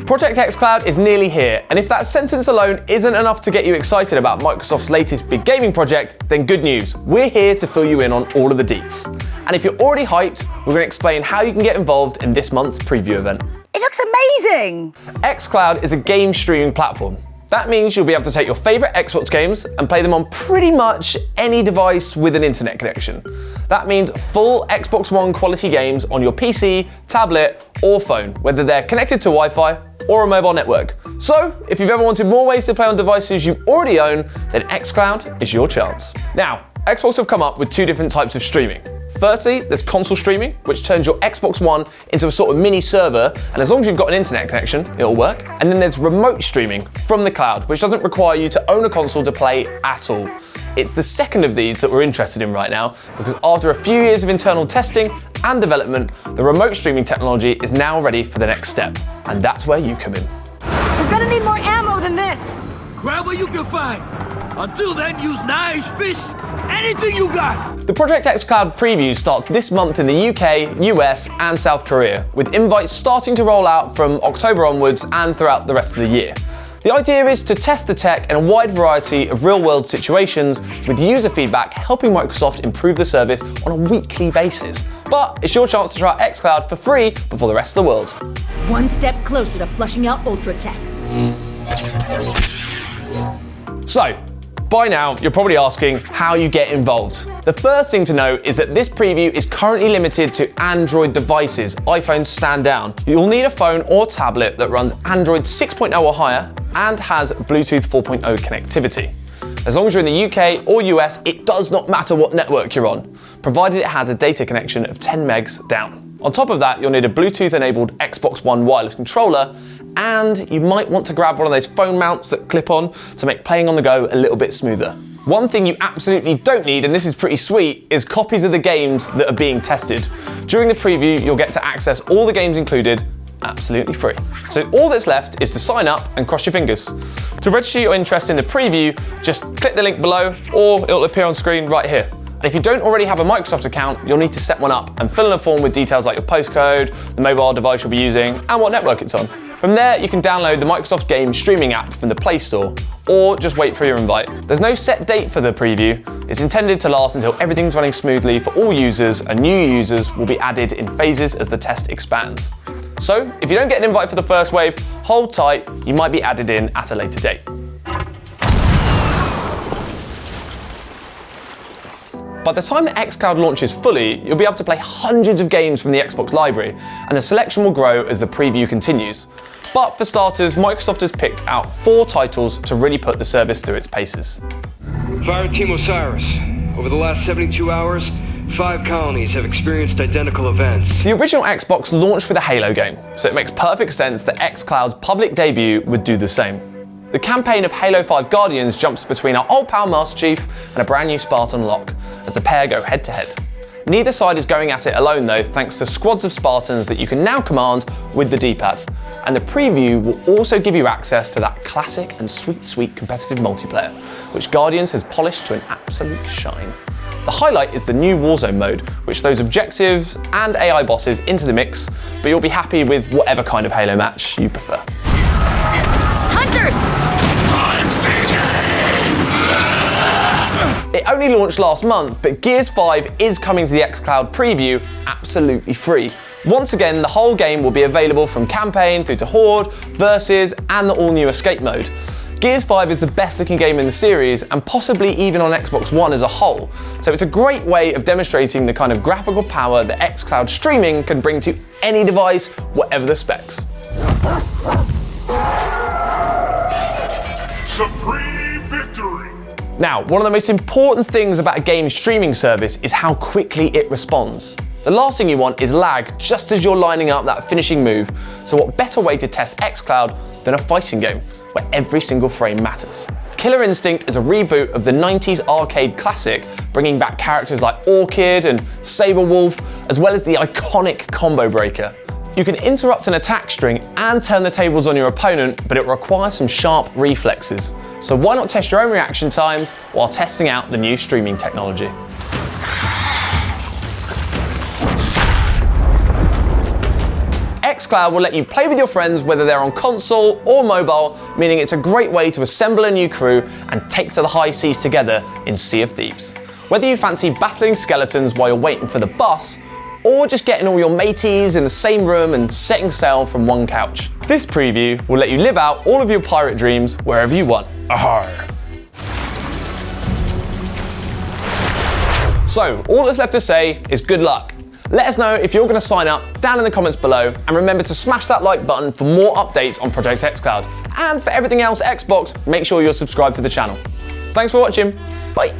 Project xCloud is nearly here, and if that sentence alone isn't enough to get you excited about Microsoft's latest big gaming project, then good news, we're here to fill you in on all of the deets. And if you're already hyped, we're going to explain how you can get involved in this month's preview event. It looks amazing! xCloud is a game streaming platform. That means you'll be able to take your favourite Xbox games and play them on pretty much any device with an internet connection. That means full Xbox One quality games on your PC, tablet or phone, whether they're connected to Wi-Fi or a mobile network. So, if you've ever wanted more ways to play on devices you already own, then xCloud is your chance. Now, Xbox have come up with two different types of streaming. Firstly, there's console streaming, which turns your Xbox One into a sort of mini server, and as long as you've got an internet connection, it'll work. And then there's remote streaming from the cloud, which doesn't require you to own a console to play at all. It's the second of these that we're interested in right now, because after a few years of internal testing and development, the remote streaming technology is now ready for the next step. And that's where you come in. We're gonna need more ammo than this. Grab what you can find. Until then, use knives, fists, anything you got. The Project xCloud preview starts this month in the UK, US and South Korea, with invites starting to roll out from October onwards and throughout the rest of the year. The idea is to test the tech in a wide variety of real-world situations, with user feedback helping Microsoft improve the service on a weekly basis. But it's your chance to try xCloud for free before the rest of the world. One step closer to flushing out Ultra Tech. So, by now, you're probably asking how you get involved. The first thing to know is that this preview is currently limited to Android devices. iPhones stand down. You'll need a phone or tablet that runs Android 6.0 or higher and has Bluetooth 4.0 connectivity. As long as you're in the UK or US, it does not matter what network you're on, provided it has a data connection of 10 megs down. On top of that, you'll need a Bluetooth-enabled Xbox One wireless controller, and you might want to grab one of those phone mounts that clip on to make playing on the go a little bit smoother. One thing you absolutely don't need, and this is pretty sweet, is copies of the games that are being tested. During the preview, you'll get to access all the games included absolutely free. So all that's left is to sign up and cross your fingers. To register your interest in the preview, just click the link below or it'll appear on screen right here. And if you don't already have a Microsoft account, you'll need to set one up and fill in a form with details like your postcode, the mobile device you'll be using, and what network it's on. From there, you can download the Microsoft Game streaming app from the Play Store, or just wait for your invite. There's no set date for the preview. It's intended to last until everything's running smoothly for all users, and new users will be added in phases as the test expands. So, if you don't get an invite for the first wave, hold tight, you might be added in at a later date. By the time the xCloud launches fully, you'll be able to play hundreds of games from the Xbox library, and the selection will grow as the preview continues. But for starters, Microsoft has picked out 4 titles to really put the service through its paces. Fire Team Osiris. Over the last 72 hours, 5 colonies have experienced identical events. The original Xbox launched with a Halo game, so it makes perfect sense that xCloud's public debut would do the same. The campaign of Halo 5 Guardians jumps between our old pal Master Chief and a brand new Spartan Locke, as the pair go head to head. Neither side is going at it alone though, thanks to squads of Spartans that you can now command with the D-pad. And the preview will also give you access to that classic and sweet competitive multiplayer, which Guardians has polished to an absolute shine. The highlight is the new Warzone mode, which throws objectives and AI bosses into the mix, but you'll be happy with whatever kind of Halo match you prefer. Hunters! It only launched last month, but Gears 5 is coming to the xCloud preview absolutely free. Once again, the whole game will be available from campaign through to Horde, Versus, and the all-new Escape mode. Gears 5 is the best looking game in the series, and possibly even on Xbox One as a whole, so it's a great way of demonstrating the kind of graphical power that xCloud streaming can bring to any device, whatever the specs. Supreme victory! Now, one of the most important things about a game streaming service is how quickly it responds. The last thing you want is lag just as you're lining up that finishing move, so what better way to test xCloud than a fighting game, where every single frame matters. Killer Instinct is a reboot of the 90s arcade classic, bringing back characters like Orchid and Saberwolf, as well as the iconic Combo Breaker. You can interrupt an attack string and turn the tables on your opponent, but it requires some sharp reflexes. So why not test your own reaction times while testing out the new streaming technology? xCloud will let you play with your friends whether they're on console or mobile, meaning it's a great way to assemble a new crew and take to the high seas together in Sea of Thieves. Whether you fancy battling skeletons while you're waiting for the bus, or just getting all your mateys in the same room and setting sail from one couch, this preview will let you live out all of your pirate dreams wherever you want. Arr. So, all that's left to say is good luck. Let us know if you're going to sign up down in the comments below, and remember to smash that like button for more updates on Project xCloud. And for everything else Xbox, make sure you're subscribed to the channel. Thanks for watching. Bye.